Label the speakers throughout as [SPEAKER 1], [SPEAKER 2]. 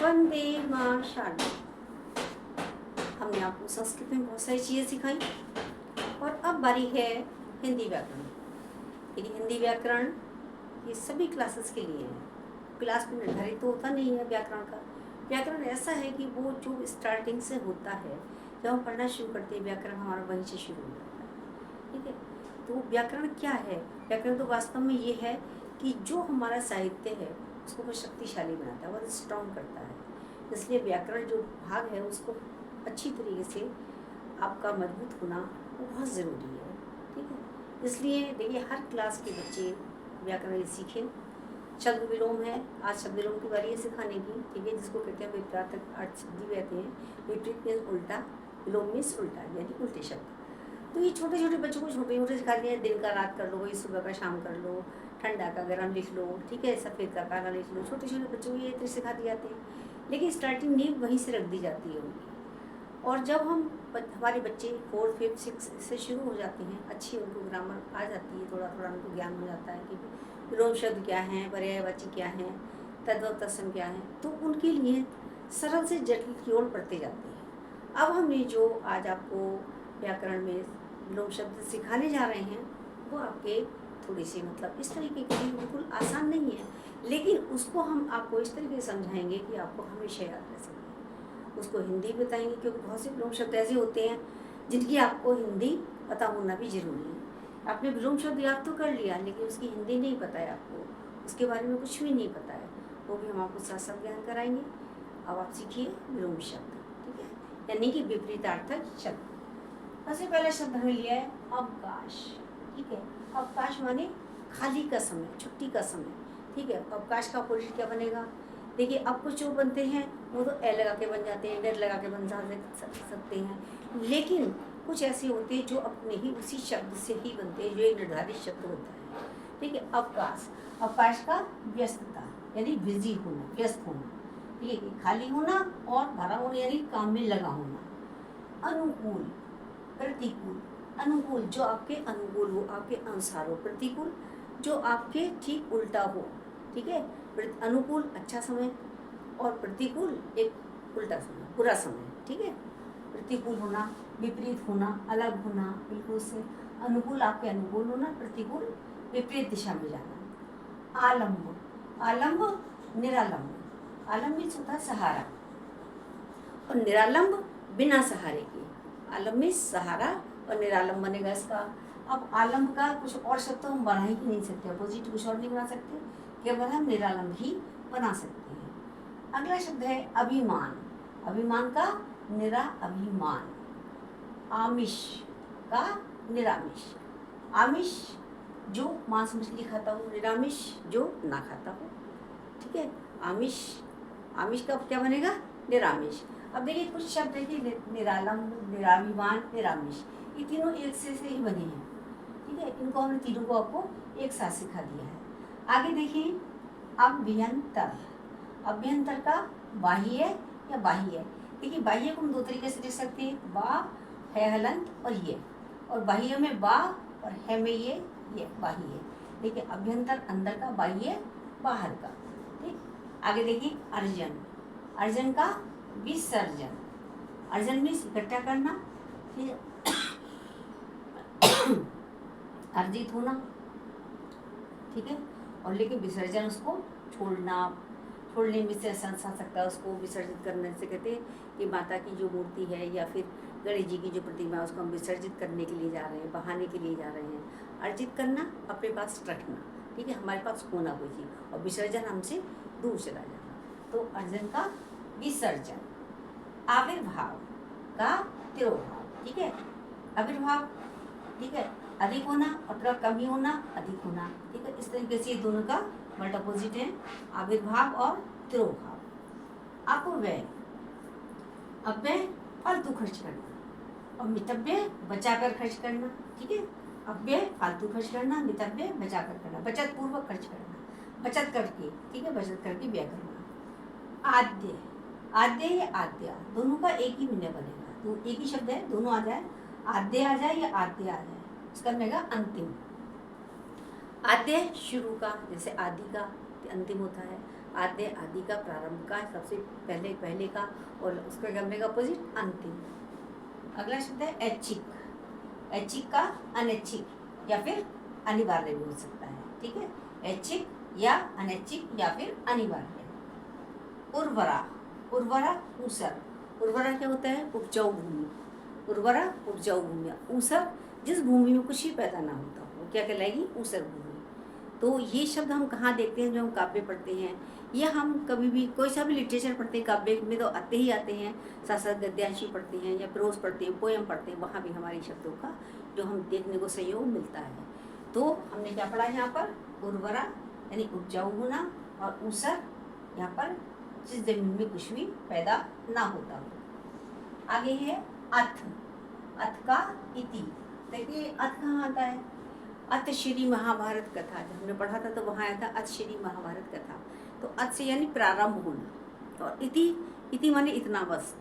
[SPEAKER 1] वंदे मां शारदा। हमने आपको संस्कृत में बहुत सारी चीज़ें सिखाई और अब बारी है हिंदी व्याकरण। लेकिन हिंदी व्याकरण ये सभी क्लासेस के लिए है। क्लास में निर्धारित तो होता नहीं है व्याकरण का। व्याकरण ऐसा है कि वो जो स्टार्टिंग से होता है, जब हम पढ़ना शुरू करते हैं व्याकरण हमारा वहीं से शुरू हो जाता है। ठीक है, तो व्याकरण क्या है? व्याकरण तो वास्तव में ये है कि जो हमारा साहित्य है उसको बहुत शक्तिशाली बनाता है, बहुत स्ट्रॉन्ग करता है। इसलिए व्याकरण जो भाग है उसको अच्छी तरीके से आपका मजबूत होना वो बहुत ज़रूरी है। ठीक है, इसलिए देखिए हर क्लास के बच्चे व्याकरण सीखें। शब्द विलोम है, आज शब्द विलोम की बारी है सिखाने की। ठीक है, जिसको कहते हैं विपरीत अर्थ शब्द कहते हैं। विपरीत मीन्स उल्टा, विलोम मीन्स उल्टा यानी उल्टे शब्द। तो ये छोटे छोटे बच्चों को छोटे छोटे सिखा दिए। दिन का रात कर लो, वही सुबह का शाम कर लो, ठंडा का गर्म लिख लो, ठीक है, सफ़ेद का काला लिख लो। छोटे छोटे बच्चों को ये तरह सिखा दिए जाते हैं, लेकिन स्टार्टिंग नींव वहीं से रख दी जाती है उनकी। और जब हमारे बच्चे 4th 5th 6th से शुरू हो जाते हैं, अच्छी उनको ग्रामर आ जाती है, थोड़ा थोड़ा उनको ज्ञान हो जाता है कि विलोम शब्द क्या हैं, पर्यायवाची क्या हैं, तद्भव तत्सम क्या हैं, तो उनके लिए सरल से जटिल की ओर बढ़ते जाते हैं। अब हमने जो आज आपको व्याकरण में विलोम शब्द सिखाने जा रहे हैं वो आपके थोड़ी सी मतलब इस तरीके के लिए बिल्कुल आसान नहीं है, लेकिन उसको हम आपको इस तरीके से समझाएंगे कि आपको हमेशा याद रह सके। उसको हिंदी बताएंगे क्योंकि बहुत से विलोम शब्द ऐसे होते हैं जिनकी आपको हिंदी पता होना भी ज़रूरी है। आपने विलोम शब्द याद तो कर लिया, लेकिन उसकी हिंदी नहीं पता है आपको, उसके बारे में कुछ भी नहीं पता है, वो भी हम आपको साथ साथ ज्ञान कराएंगे। अब आप सीखिए विलोम शब्द, ठीक है, यानी कि विपरीतार्थक शब्द। सबसे पहला शब्द हमें लिया है अवकाश। ठीक है, अवकाश माने खाली का समय, छुट्टी का समय। ठीक है, अवकाश का अपोजिट क्या बनेगा? देखिए अब कुछ जो बनते हैं वो तो ए लगा के बन जाते हैं, डेर लगा के बन सकते हैं, लेकिन कुछ ऐसे होते हैं जो अपने ही उसी शब्द से ही बनते हैं, जो एक निर्धारित शब्द होता है। ठीक है, अवकाश, अवकाश का व्यस्तता यानी बिजी होना, व्यस्त होना। ठीक है, खाली होना और भरा होना यानी काम में लगा होना। अनुकूल, प्रतिकूल, अनुकूल जो आपके अनुकूल हो, आपके अनुसार हो, प्रतिकूल जो आपके ठीक उल्टा हो। ठीक है, अनुकूल अच्छा समय और प्रतिकूल एक उल्टा समय, बुरा समय। ठीक है, प्रतिकूल होना, विपरीत होना, अलग होना बिल्कुल से। अनुकूल आपके अनुकूल होना, प्रतिकूल विपरीत दिशा में जाना। आलम्ब, आलम्ब निरालंब, आलम्ब मीन्स होता है सहारा और निरालंब बिना सहारे के। आलम्ब मीन्स सहारा और निरालंब बनेगा इसका। अब आलम्ब का कुछ और शब्द तो हम बना ही नहीं सकते, अपोजिट कुछ और नहीं बना सकते, केवल हम निरालंब ही बना सकते हैं। अगला शब्द है अभिमान, अभिमान का निरा अभिमान। आमिष का निरामिष, आमिष जो मांस मछली खाता हो, निरामिष जो ना खाता हो। ठीक है, आमिष, आमिष का क्या बनेगा? निरामिष। अब देखिए कुछ शब्द है कि निरालंब, निराभिमान, निरामिष, ये तीनों एक से ही बने हैं। ठीक है, इनको हमने तीनों को आपको एक साथ सिखा दिया है। आगे देखिए अभ्यंतर, अभ्यंतर का बाह्य या बाह्य। देखिए बाह्य को हम दो तरीके से लिख सकते हैं, बा है हलंत और ये, और बाह्य में बा और है में ये बाह्य। देखिए अभ्यंतर अंदर का, बाह्य बाहर का। ठीक, आगे देखिए अर्जन, अर्जन का विसर्जन, अर्जन मीन्स इकट्ठा करना, ठीक है, अर्जित होना। ठीक है, और लेकिन विसर्जन उसको छोड़ना, छोड़ने में से संसा सकता है, उसको विसर्जित करने से कहते हैं कि माता की जो मूर्ति है या फिर गणेश जी की जो प्रतिमा है उसको हम विसर्जित करने के लिए जा रहे हैं, बहाने के लिए जा रहे हैं। अर्जित करना, अपने पास रखना, ठीक है, हमारे पास होना कोई चीज़, और विसर्जन हमसे दूर चला जाना। तो अर्जन का विसर्जन। आविर्भाव का तिरोभाव। ठीक है, आविर्भाव, ठीक है, अधिक होना और थोड़ा कम ही होना, अधिक होना। ठीक है, इस तरीके से दोनों का वर्ड अपोजिट है, आविर्भाव और तिरोभाव। अपव्यय, अपव्यय फालतू खर्च करना और मितव्यय बचाकर खर्च करना। ठीक है, अपव्यय फालतू खर्च करना, मितव्यय बचाकर करना, बचत पूर्वक खर्च करना, बचत करके, ठीक है, बचत करके व्यय करना। आद्य, आद्य या आद्या दोनों का एक ही मीनिंग बनेगा, तो एक ही शब्द है, दोनों आ जाए, आद्य आ जाए या आद्य आ जाए, इसका बनेगा अंतिम। आद्य शुरू का, जैसे आदि का अंतिम होता है, आद्य आदि का, प्रारंभ का, सबसे पहले पहले का, और उसका क्या बनेगा अपोजिट अंतिम। अगला शब्द है ऐच्छिक। ऐच्छिक का अनैच्छिक या फिर अनिवार्य भी हो सकता है, ठीक है। ऐच्छिक या अनैच्छिक या फिर अनिवार्य। उर्वरा, उर्वरा ऊसर। उर्वरा क्या होता है? उपजाऊ भूमि। उर्वरा उपजाऊ भूमि। ऊसर जिस भूमि में कुछ भी पैदा ना होता वो क्या कहलाएगी? ऊसर भूमि। तो ये शब्द हम कहाँ देखते हैं? जो हम काव्य पढ़ते हैं या हम कभी भी कोई सा भी लिटरेचर पढ़ते हैं, काव्य में तो आते ही आते हैं। साथ साथ गद्यांशी पढ़ते हैं या प्रोज पढ़ते हैं, पोएम पढ़ते हैं, वहाँ भी हमारे शब्दों का जो हम देखने को सहयोग मिलता है। तो हमने क्या पढ़ा यहाँ पर? उर्वरा यानी उपजाऊ होना, और ऊसर यहाँ पर जिस जमीन में कुछ भी पैदा ना होता हो। आगे है अथ। अथ का इति। देखिए अथ कहाँ आता है? अथ श्री महाभारत कथा, जब हमने पढ़ा था तो वहाँ आया था अथ श्री महाभारत कथा। तो अथ से यानी प्रारंभ होना, और इति, इति माने इतना बस,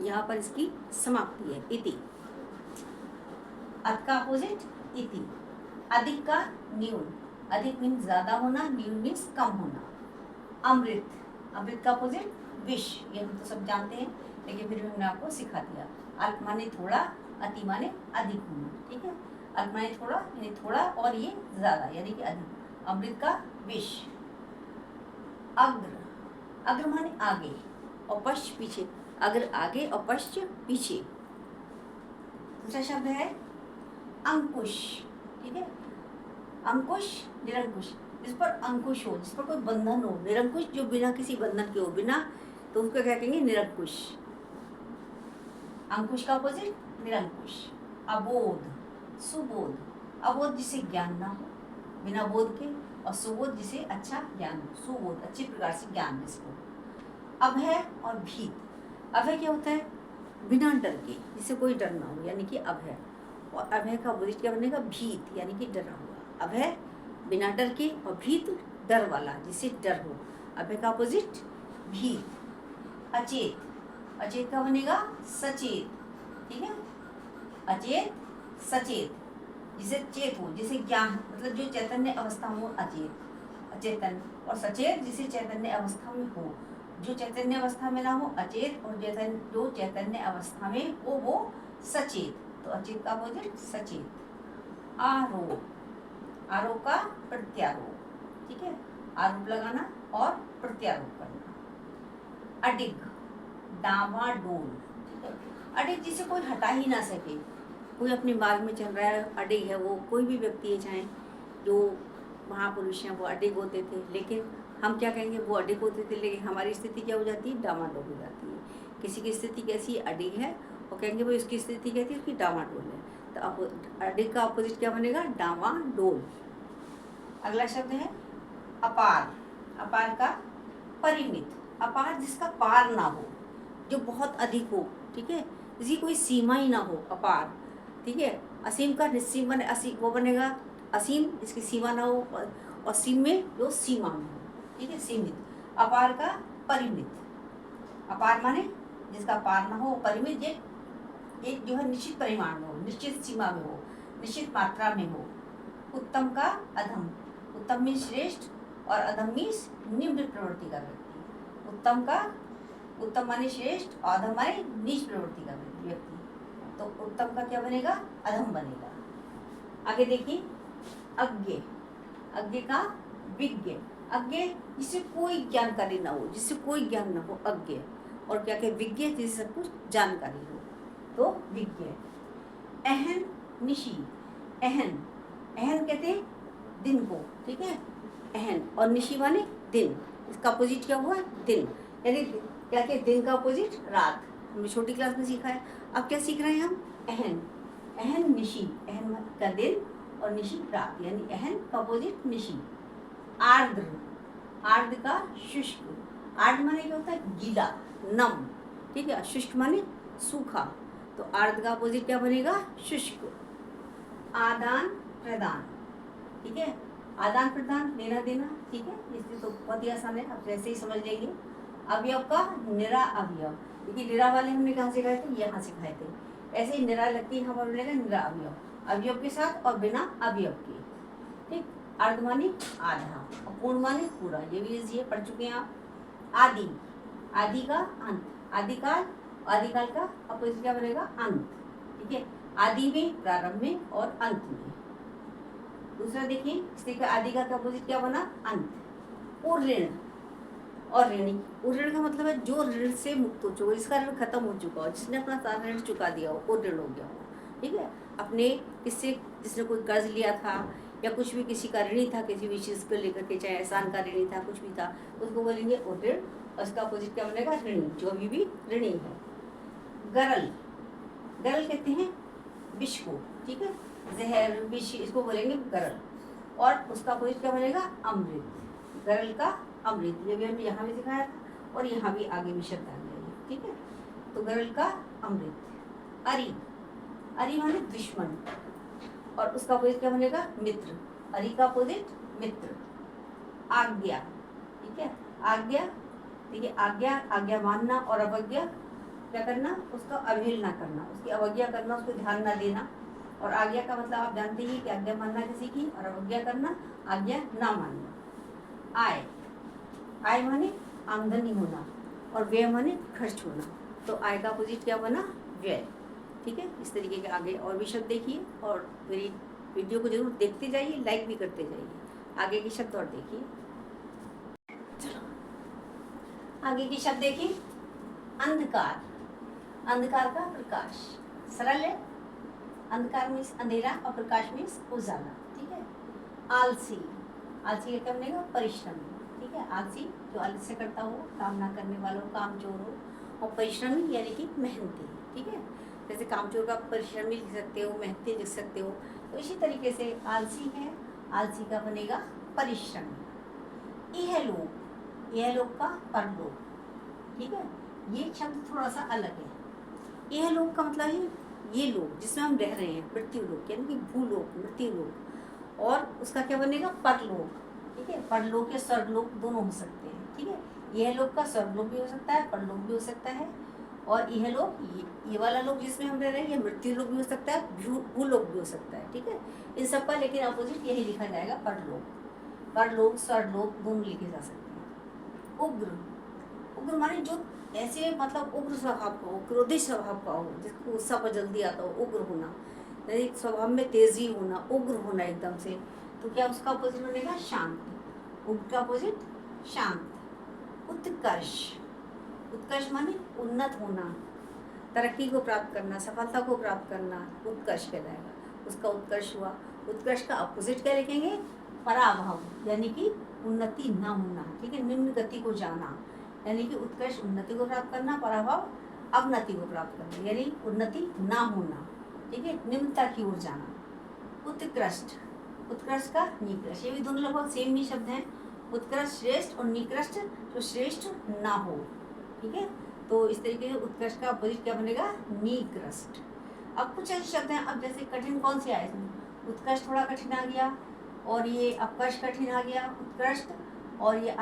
[SPEAKER 1] यहाँ पर इसकी समाप्ति है इति। अथ का अपोजिट इति। अधिक का न्यून। अधिक मीन्स ज्यादा होना, न्यून मीन्स कम होना। अमृत, अमृत का अपोजिट विष, ये हम तो सब जानते हैं, लेकिन फिर हमने आपको सिखा दिया। अल्प माने थोड़ा, अति माने अधिक होना, ठीक है। अल्प माने थोड़ा यानी थोड़ा, और ये ज्यादा यानी कि अधिक। अमृत का विष। अग्र, अग्र माने आगे और पश्च पीछे। अग्र आगे और पश्च पीछे। दूसरा शब्द है अंकुश, ठीक है। अंकुश, निरंकुश, जिस पर अंकुश हो, जिस पर कोई बंधन हो। निरंकुश जो बिना किसी बंधन के हो, बिना, तो उसको क्या कहेंगे? निरंकुश। अंकुश का अपोजिट निरंकुश। अबोध, सुबोध। अबोध जिसे ज्ञान ना हो, बिना बोध के, और सुबोध जिसे अच्छा ज्ञान हो, सुबोध अच्छी प्रकार से ज्ञान जिसको। अभय और भीत। अभय क्या होता है? बिना डर के, जिसे कोई डर ना हो, यानी कि अभय। और अभय का अपोजिट क्या बनेगा? भीत, यानी कि डरा हुआ। अभय बिना डर के, और भीत डर वाला, जिसे डर हो। अभय का अपोजिट भीत। अचेत, अचेत का बनेगा सचेत, ठीक है। अचेत सचेत, जिसे चेत हो, जिसे ज्ञान, मतलब जो चैतन्य अवस्था में हो अचेत, अचेतन। और सचेत जिसे चैतन्य अवस्था में हो, जो चैतन्य अवस्था में ना हो अचेत, और जो चैतन्य अवस्था में हो वो सचेत। तो अचेत का अपोजिट सचेत। आरोप, आरोप का प्रत्यारोप, ठीक है। आरोप लगाना और प्रत्यारोप करना। अडिग, डामाडोल, ठीक है। अडिग जिसे कोई हटा ही ना सके, कोई अपने मार्ग में चल रहा है, अडिग है वो। कोई भी व्यक्ति है, चाहे जो महापुरुष हैं वो अडिग होते थे, लेकिन हम क्या कहेंगे? वो अडिग होते थे, लेकिन हमारी स्थिति क्या हो जाती है? डामाडोल हो जाती है। किसी की स्थिति कैसी है? अडिग है, और कहेंगे भाई उसकी स्थिति कैसी है? उसकी डामाडोल है। तो अडिग का अपोजिट क्या बनेगा? डामाडोल। अगला शब्द है अपार। अपार का परिमित। अपार जिसका पार ना हो, जो बहुत अधिक हो, ठीक है, जिसकी कोई सीमा ही ना हो, अपार, ठीक है। असीम का निस्सीम बने, वो बनेगा असीम, जिसकी सीमा ना हो, और सीम में जो सीमा में हो, ठीक है, सीमित। अपार का परिमित। अपार माने जिसका पार ना हो, परिमित एक जो है निश्चित परिमाण में हो, निश्चित सीमा में हो, निश्चित मात्रा में हो। उत्तम का अधम। उत्तम में श्रेष्ठ, और अधम में निम्न प्रवृत्ति का व्यक्ति। उत्तम का, उत्तम माने श्रेष्ठ, और अधम माने नीच प्रवृत्ति का व्यक्ति। तो उत्तम का क्या बनेगा? अधम बनेगा। आगे देखिए अज्ञ। अज्ञ का विज्ञ। अज्ञ जिससे कोई जानकारी ना हो, जिससे कोई ज्ञान ना हो, अज्ञ। और क्या क्या? विज्ञ, जिससे सब कुछ जानकारी हो, तो विज्ञ। अहन निशी। अहन, अहन कहते हैं दिन को, ठीक है। अहन, और निशी माने दिन। इसका अपोजिट क्या हुआ? दिन, यानी क्या कहते? दिन का अपोजिट रात। हमने छोटी क्लास में सीखा है। अब क्या सीख रहे हैं हम? अहन। अहन निशी, अहन का दिन और निशी रात, यानी अहन का अपोजिट निशी। आर्द्र, आर्द्र का शुष्क। आर्द्र माने क्या होता है? गीला, नम, ठीक है। शुष्क माने सूखा, तो आर्द्र का अपोजिट क्या बनेगा? शुष्क। आदान प्रदान, ठीक है। आदान प्रदान, लेना देना, ठीक है। इसलिए तो बहुत ही आसान है, आप वैसे ही समझ लेंगे। अवयव का निरा अवयव, क्योंकि निरा वाले हमने कहाँ सिखाए थे? यहाँ सिखाए थे। ऐसे ही निरा लगती है, हमारा बोलेगा निरा अवयव, अवयव के साथ और बिना अवयव के, ठीक। अर्ध माने आधा और पूर्ण माने पूरा, ये भी इजी है, पढ़ चुके हैं आप। आदि, आदि का अंत, आदिकाल, आदिकाल का अपोजिट क्या बनेगा? अंत। ठीक है, आदि में, प्रारंभ में और अंत में। दूसरा देखिए, इसके आदिकाल का अपोजिट क्या बना? अंत। उऋण और ऋणी। उऋण का मतलब है जो ऋण से मुक्त हो चुका, जिसका ऋण खत्म हो चुका हो, जिसने अपना सारा ऋण चुका दिया हो, वो ऋण हो गया हो। ठीक है, अपने किससे, जिसने कोई कर्ज लिया था या कुछ भी किसी का ऋणी था, किसी भी चीज़ को लेकर के, चाहे एहसान का ऋणी था, कुछ भी था, उसको बोलेंगे उऋण। और उसका अपोजिट क्या बनेगा? ऋणी, जो अभी भी ऋणी है। गरल, गरल कहते हैं विष को। ठीक है, जहर, विष, इसको बोलेंगे गरल। और उसका अपोजिट क्या बनेगा? अमृत। गरल का अमृत, ये भी हमने यहाँ भी दिखाया था और यहाँ भी आगे भी शब्द आ गया। ठीक है, तो गरल का अमृत। अरि, अरि माने दुश्मन और उसका अपोजिट क्या बनेगा? मित्र। अरि का अपोजिट मित्र। आज्ञा, ठीक है, आज्ञा, देखिए आज्ञा, आज्ञा मानना और अवज्ञा क्या करना? उसका अवहेलना करना, उसकी अवज्ञा करना, उसको ध्यान ना देना। और आज्ञा का मतलब आप जानते ही कि आज्ञा मानना किसी की, और अवज्ञा करना, आज्ञा ना मानना। आय, आय माने आमदनी होना और व्यय माने खर्च होना। तो आय का अपोजिट क्या बना? व्यय। ठीक है, इस तरीके के आगे और भी शब्द देखिए और मेरी वीडियो को जरूर देखते जाइए, लाइक भी करते जाइए। आगे के शब्द और देखिए। चलो आगे के शब्द देखिए। अंधकार, अंधकार का प्रकाश, सरल है। अंधकार मीन्स अंधेरा और प्रकाश मीन्स उजाला। ठीक है, आलसी, आलसी का क्या बनेगा? परिश्रमी। ठीक है, आलसी जो आलस्य करता हो, काम ना करने वालों, कामचोर हो। और परिश्रमी यानी कि मेहनती। ठीक है, जैसे कामचोर का परिश्रमी लिख सकते हो, मेहनती लिख सकते हो, तो इसी तरीके से आलसी है, आलसी का बनेगा परिश्रमी। इहलोक, इहलोक का परलोक। ठीक है, ये शब्द थोड़ा सा अलग है। इहलोक का मतलब है ये लोग जिसमें हम रह रहे हैं, मृत्यु लोक यानी कि भूलोक, मृत्यु लोक। और उसका क्या बनेगा? परलोक। ठीक है, परलोक या स्वर्गलोक दोनों हो सकते हैं। ठीक है, यह लोक का स्वर्गलोक भी हो सकता है, परलोक भी हो सकता है। और यह लोक, ये वाला लोक जिसमें हम रह रहे हैं, ये मृत्यु लोक भी हो सकता है, भूलोक भी हो सकता है। ठीक है, इन सब का लेकिन अपोजिट यही लिखा जाएगा, परलोक। परलोक, स्वर्गलोक दोनों लिखे जा सकते हैं। उग्र, उग्र माने जो ऐसे मतलब उग्र स्वभाव का हो, क्रोधित स्वभाव का हो, जिसको गुस्सा पर जल्दी आता हो, उग्र होना, यानी स्वभाव में तेजी होना, उग्र होना एकदम से। तो क्या उसका अपोजिट बनेगा? शांत। उग्र का अपोजिट शांत। उत्कर्ष, उत्कर्ष माने उन्नत होना, तरक्की को प्राप्त करना, सफलता को प्राप्त करना, उत्कर्ष कहलाएगा। उसका उत्कर्ष हुआ। उत्कर्ष का अपोजिट क्या लिखेंगे? पराभव, यानी कि उन्नति ना होना। ठीक है, निम्न गति को जाना, यानी कि उत्कर्ष उन्नति को प्राप्त करना, पराभव अवनति को प्राप्त करना, यानी उन्नति ना होना। ठीक है, निम्नता की ओर जाना। उत्कृष्ट, उत्कृष्ट का निकृष्ट, ये भी दोनों लगभग सेम ही शब्द हैं। उत्कृष्ट श्रेष्ठ और निकृष्ट जो श्रेष्ठ ना हो। ठीक है, तो इस तरीके से उत्कृष्ट का अपोजिट क्या बनेगा? निकृष्ट। अब कुछ ऐसे शब्द हैं, अब जैसे कठिन कौन से आए इसमें? उत्कृष्ट थोड़ा कठिन आ गया और ये अपकर्ष कठिन आ गया। उत्कृष्ट और ये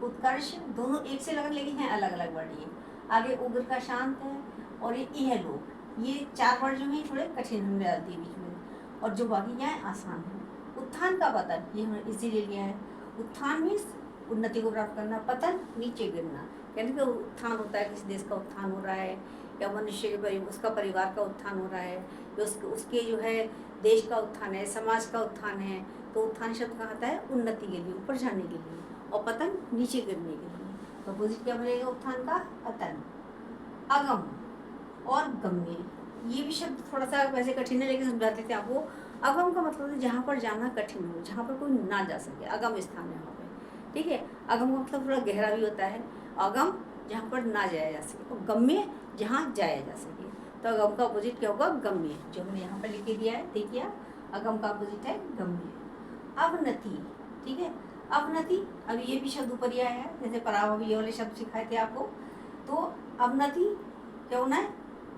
[SPEAKER 1] उत्कर्ष दोनों एक से लगन, लेकिन हैं अलग अलग वर्ड। ये आगे उग्र का शांत है और ये इहलोक, ये चार वर्ड जो हैं थोड़े कठिन हमने डाल दिए बीच में, और जो बाकी क्या है आसान है। उत्थान का पतन, ये हमने इसीलिए लिया है। उत्थान मीन्स उन्नति को प्राप्त करना, पतन नीचे गिरना, यानी कि उत्थान होता है, किसी देश का उत्थान हो रहा है या मनुष्य के उसका परिवार का उत्थान हो रहा है, या उसके जो है देश का उत्थान है, समाज का उत्थान है। तो उत्थान शब्द कहाँ आता है? उन्नति के लिए, ऊपर जाने के लिए, और पतन नीचे गिरने के लिए। तो अपोजिट क्या बनेगा उत्थान का? पतन। अगम और गम्य, ये भी शब्द थोड़ा सा वैसे कठिन है, लेकिन समझाते थे आपको। अगम का मतलब है जहाँ पर जाना कठिन हो, जहाँ पर कोई ना जा सके, अगम स्थान है वहाँ पे। ठीक है, अगम का मतलब थोड़ा गहरा भी होता है। अगम जहाँ पर ना जाया जा सके, और गम्य जहाँ जाया जा सके। तो अगम का अपोजिट क्या होगा? गम्य, जो हमने यहाँ पर लिख के दिया है, देखिए अगम का अपोजिट है गम्य। अवनति, ठीक है, अवनति, अब ये भी शब्द ऊपर ही आया है, जैसे पराभव ये वाले शब्द सिखाए थे आपको। तो अवनति क्या होना है?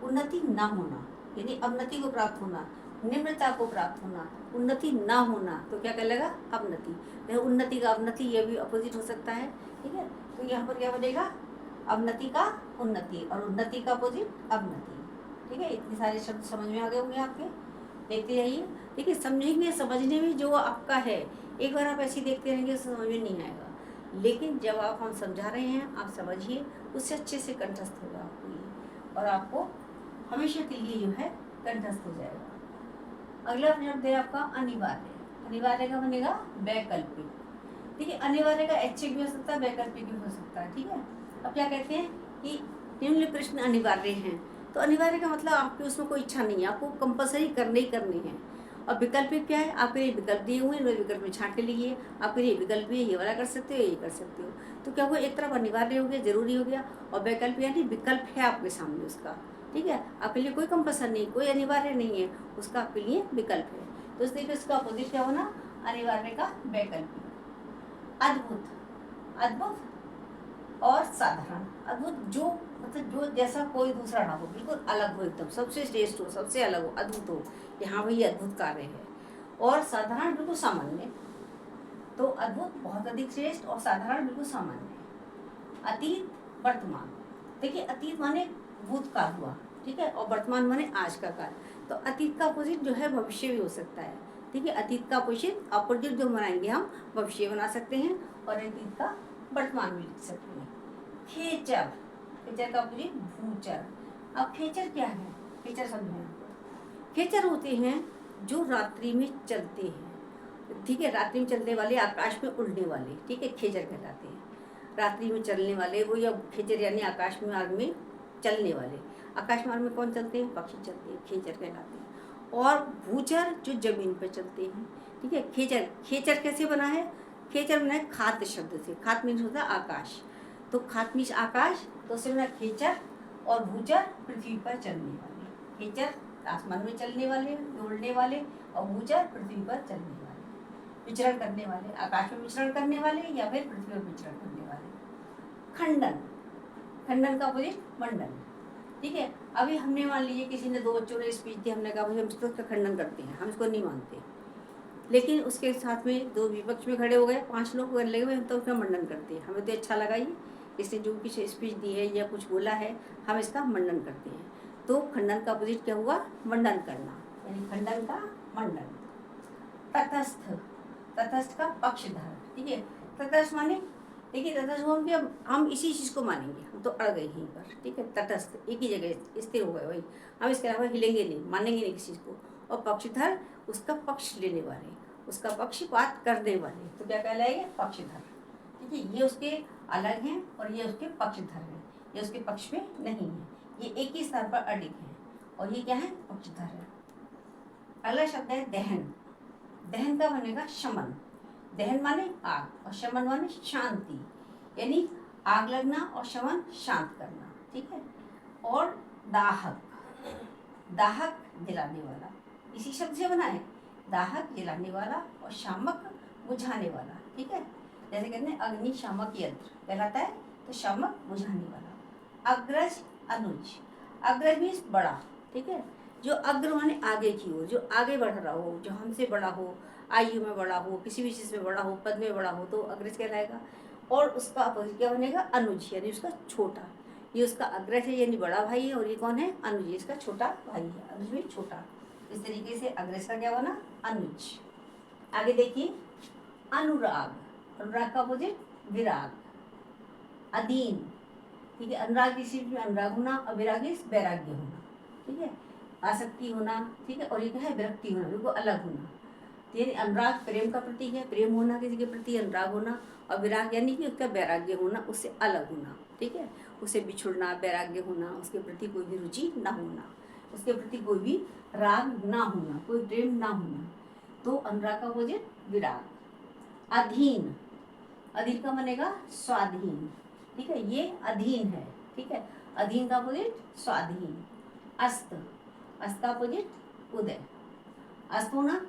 [SPEAKER 1] उन्नति ना होना, यानी अवनति को प्राप्त होना, निम्नता को प्राप्त होना, उन्नति ना होना, तो क्या कहलाएगा? अवनति। उन्नति का अवनति, ये भी अपोजिट हो सकता है। ठीक है, तो यहाँ पर क्या बनेगा? अवनति का उन्नति, और उन्नति का अपोजिट अवनति। ठीक है, इतने सारे शब्द समझ में आ गए होंगे आपके, देखते जाइए। देखिए, समझने समझने में जो आपका है एक बार आप ऐसे ही देखते रहेंगे समझ में नहीं आएगा, लेकिन जब आप हम समझा रहे हैं आप समझिए, उससे अच्छे से कंठस्थ होगा आपको ये, और आपको हमेशा के लिए जो है कंठस्थ हो जाएगा। अगला शब्द है आपका अनिवार्य। अनिवार्य का बनेगा वैकल्पिक। ठीक है, अनिवार्य का ऐच्छिक भी हो सकता है, वैकल्पिक भी हो सकता है। ठीक है, अब क्या कहते हैं कि निम्न प्रश्न अनिवार्य हैं, तो अनिवार्य का मतलब आपकी उसमें कोई इच्छा नहीं है, आपको कंपलसरी करने ही करने हैं। और विकल्पिक क्या है, आपके लिए विकल्प दिए हुए हैं, विकल्प में छांट के लिए आपके लिए विकल्प भी ये वाला कर सकते हो, ये कर सकते हो। तो क्या हुआ, एक तरफ अनिवार्य हो गया, जरूरी हो गया, और वैकल्प यानी विकल्प है आपके सामने उसका। ठीक है, आपके लिए कोई कंपल्सन नहीं, कोई अनिवार्य नहीं है, उसका आपके लिए विकल्प है। तो इस तरीके उसका अपोजिट क्या होना, अनिवार्य का वैकल्पिक। अद्भुत, अद्भुत और साधारण। अद्भुत जो मतलब जो जैसा कोई दूसरा ना हो, बिल्कुल अलग हो, एकदम सबसे श्रेष्ठ हो, सबसे अलग हो, अद्भुत हो, यहाँ वही अद्भुत कार्य है। और साधारण बिल्कुल सामान्य। तो अद्भुत बहुत अधिक श्रेष्ठ और साधारण बिल्कुल सामान्य। अतीत, वर्तमान। देखिए अतीत माने भूतकाल हुआ, ठीक है, और वर्तमान माने आज का काल। तो अतीत का अपोजिट जो है भविष्य भी हो सकता है। ठीक है, अतीत का अपोजिट जो बनाएंगे हम भविष्य बना सकते हैं, और अतीत का वर्तमान भी लिख सकते हैं। खेचर, खेचर का अपोजिट भूचर। अब खेचर क्या है, खेचर समझें। खेचर होते हैं जो रात्रि में चलते हैं। ठीक है, रात्रि में चलने वाले, आकाश में उड़ने वाले, ठीक है, खेचर कहलाते हैं। रात्रि में चलने वाले वो, या खेचर यानी आकाश मार्ग में चलने वाले। आकाश मार्ग में कौन चलते हैं, पक्षी चलते हैं, खेचर कहलाते हैं। और भूचर जो जमीन पर चलते हैं। ठीक है, खेचर, खेचर कैसे बना है, खेचर बना है खात शब्द से। खात मीन्स होता है आकाश, तो खात मीन्स आकाश, तो उससे बना खेचर। और भूचर पृथ्वी पर चलने वाले। खेचर आसमान में चलने वाले, उड़ने वाले, और भूचर पृथ्वी पर चलने वाले, विचरण करने वाले, आकाश में विचरण करने वाले या फिर पृथ्वी पर विचरण करने वाले। खंडन, खंडन का अपोजिट मंडन। ठीक है, अभी हमने मान लीजिए किसी ने, दो बच्चों ने स्पीच दी, हमने कहा भाई हम इसका खंडन करते हैं, हम इसको नहीं मानते, लेकिन उसके साथ में दो विपक्ष में खड़े हो गए, 5 लोग लगे हुए, हम तो उसका मंडन करते हैं, हमें तो अच्छा लगा ये, इसने जो कुछ स्पीच दी है या कुछ बोला है, हम इसका मंडन करते हैं। तो खंडन का अपोजिट क्या हुआ, मंडन करना, यानी खंडन का मंडन। तटस्थ, तटस्थ का पक्षधर। ठीक है, तटस्थ माने, देखिए तटस्थ हम कि हम इसी चीज़ को मानेंगे, हम तो अड़ गए यहीं पर। ठीक है, तटस्थ एक ही जगह स्थिर हो गए भाई, हम इसके अलावा हिलेंगे नहीं, मानेंगे नहीं किसी चीज़ को। और पक्षधर उसका पक्ष लेने वाले, उसका पक्षपात करने वाले, तो क्या कहलाएंगे, पक्षधर। ठीक है, ये उसके अलग हैं और ये उसके पक्षधर हैं, ये उसके पक्ष में नहीं है, ये एक ही स्थान पर अडिग है, और ये क्या है, पक्षधर है। अगला शब्द है दहन। दहन का बनेगा शमन। दहन माने आग, और शमन माने शांति, यानी आग लगना और शमन शांत करना। ठीक है, और दाहक, दाहक जलाने वाला, इसी शब्द से बना है, दाहक जलाने वाला, और शामक बुझाने वाला। ठीक है, जैसे कहते हैं अग्नि शामक यंत्र कहलाता है, तो शामक बुझाने वाला। अग्रज, अनुज। अग्रज मीन्स बड़ा। ठीक है, जो अग्र माने आगे की ओर, जो आगे बढ़ रहा हो, जो हमसे बड़ा हो, आयु में बड़ा हो, किसी भी चीज़ में बड़ा हो, पद में बड़ा हो, तो अग्रज कहलाएगा। और उसका अपोजिट क्या बनेगा, अनुज, यानी उसका छोटा। ये उसका अग्रज है यानी बड़ा भाई है, और ये कौन है, अनुज, इसका छोटा भाई है, अनुज भी छोटा। इस तरीके से अग्रज का क्या बना, अनुज। आगे देखिए, अनुराग। अनुराग का अपोजिट विराग। अधीन। ठीक है, अनुराग किसी में अनुराग होना, और विराग वैराग्य होना। ठीक है, आसक्ति होना। ठीक है, और ये क्या है, विरक्ति होना, बिल्कुल अलग होना। यानी अनुराग प्रेम का प्रतीक है, प्रेम होना किसी के प्रति, अनुराग होना। और विराग यानी कि उसका वैराग्य होना, उससे अलग होना। ठीक है, उससे बिछुड़ना, वैराग्य होना, उसके प्रति कोई भी रुचि ना होना, उसके प्रति कोई भी राग ना होना, कोई प्रेम ना होना। तो अनुराग का अपोजिट विराग। अधीन, अधीन का बनेगा स्वाधीन। ठीक है, ये अधीन है। ठीक है, अधीन का अपोजिट स्वाधीन। अस्त, अस्त का अपोजिट उदय। अस्त होना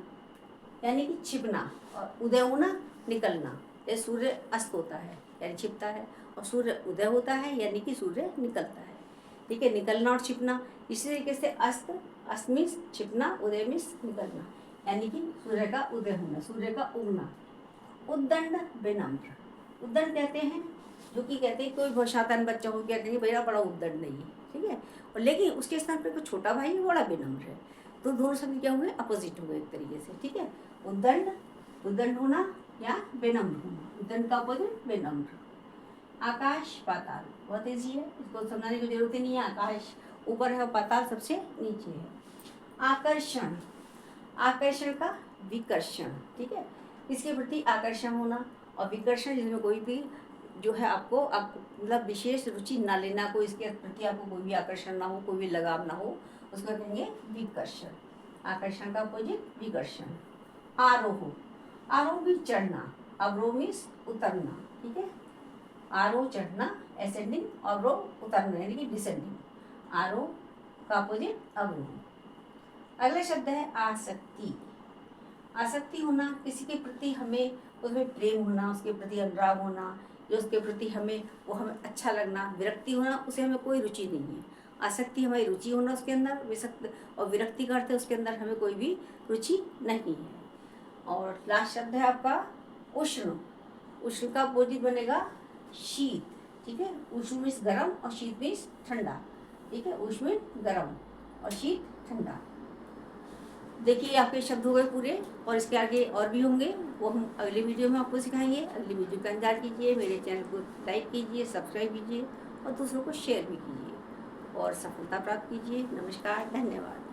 [SPEAKER 1] यानी कि छिपना, और उदय होना निकलना। जैसे सूर्य अस्त होता है यानी छिपता है, और सूर्य उदय होता है यानी कि सूर्य निकलता है। ठीक है, निकलना और छिपना। इसी तरीके से अस्त, अस्त मीन्स छिपना, उदय मीन्स निकलना, यानी कि सूर्य का उदय होना, सूर्य का उगना। उद्दंड, विनम्र। उद्दंड कहते हैं जो कि कहते हैं कोई बहुत शातान बच्चा हो, क्या कहेंगे भैया बड़ा उद्दंड नहीं है। ठीक है, और लेकिन उसके स्थान पर कोई छोटा भाई है, बड़ा विनम्र है, तो दोनों शब्द क्या हुए, अपोजिट हुए एक तरीके से। ठीक है, उद्दंड उदंड होना या विनम्र होना। उदंड का अपोजिट विनम्र। आकाश पाताल बहुत ईजी है, इसको समझाने की जरूरत ही नहीं है। आकाश ऊपर है और पाताल सबसे नीचे है। आकर्षण, आकर्षण का विकर्षण, ठीक है, इसके प्रति आकर्षण होना और विकर्षण जिसमें कोई भी जो है आपको मतलब विशेष रुचि ना लेना, कोई इसके प्रति आपको कोई भी आकर्षण ना हो, कोई भी लगाव ना हो, उसको कहेंगे विकर्षण। आकर्षण का अपोजिट विकर्षण। आरोह, आरोह भी चढ़ना, अवरोह मीन्स उतरना, ठीक है। आरोह चढ़ना एसेंडिंग, अवरोह उतरना यानी कि डिसेंडिंग। आरोह का अपोजिट अवरोह। अगला शब्द है आसक्ति। आसक्ति होना, किसी के प्रति हमें उसमें प्रेम होना, उसके प्रति अनुराग होना, जो उसके प्रति हमें अच्छा लगना। विरक्ति होना, उसे हमें कोई रुचि नहीं है। आसक्ति हमारी रुचि होना उसके अंदर, और विरक्ति का अर्थ है उसके अंदर हमें कोई भी रुचि नहीं है। और लास्ट शब्द है आपका उष्ण। उष्ण का अपोजिट बनेगा शीत, ठीक है। उष्ण मीन्स गर्म और शीत मीन्स ठंडा, ठीक है। उष्ण गर्म और शीत ठंडा। देखिए आपके शब्द हो गए पूरे, और इसके आगे और भी होंगे, वो हम अगले वीडियो में आपको सिखाएंगे। अगली वीडियो का इंतजार कीजिए, मेरे चैनल को लाइक कीजिए, सब्सक्राइब कीजिए और दूसरों को शेयर भी कीजिए और सफलता प्राप्त कीजिए। नमस्कार, धन्यवाद।